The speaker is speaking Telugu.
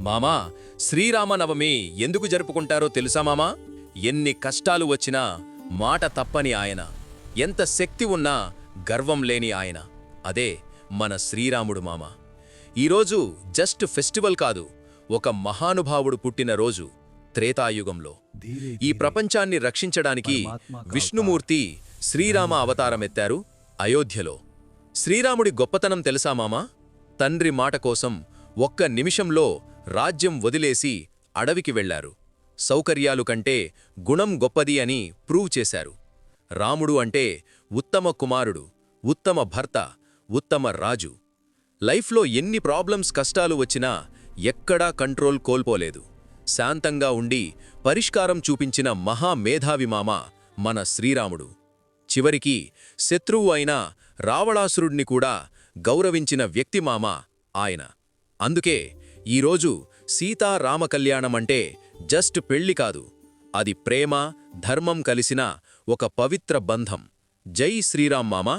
మామా, శ్రీరామనవమి ఎందుకు జరుపుకుంటారో తెలుసా మామా? ఎన్ని కష్టాలు వచ్చినా మాట తప్పని ఆయన, ఎంత శక్తి ఉన్నా గర్వం లేని ఆయన, అదే మన శ్రీరాముడు మామా. ఈరోజు జస్ట్ ఫెస్టివల్ కాదు, ఒక మహానుభావుడు పుట్టిన రోజు. త్రేతాయుగంలో ఈ ప్రపంచాన్ని రక్షించడానికి విష్ణుమూర్తి శ్రీరామ అవతారమెత్తారు అయోధ్యలో. శ్రీరాముడి గొప్పతనం తెలుసా మామా? తండ్రి మాట కోసం ఒక్క నిమిషంలో రాజ్యం వదిలేసి అడవికి వెళ్లారు. సౌకర్యాలు కంటే గుణం గొప్పది అని ప్రూవ్ చేశారు. రాముడు అంటే ఉత్తమ కుమారుడు, ఉత్తమ భర్త, ఉత్తమ రాజు. లైఫ్లో ఎన్ని ప్రాబ్లమ్స్ కష్టాలు వచ్చినా ఎక్కడా కంట్రోల్ కోల్పోలేదు. శాంతంగా ఉండి పరిష్కారం చూపించిన మహామేధావి మామ మన శ్రీరాముడు. చివరికి శత్రువు అయిన రావణాసురుడిని కూడా గౌరవించిన వ్యక్తి మామ ఆయన. అందుకే ఈరోజు సీతారామ కళ్యాణమంటే జస్ట్ పెళ్లి కాదు, అది ప్రేమ, ధర్మం కలిసిన ఒక పవిత్ర బంధం. జై శ్రీరామ్ మామా.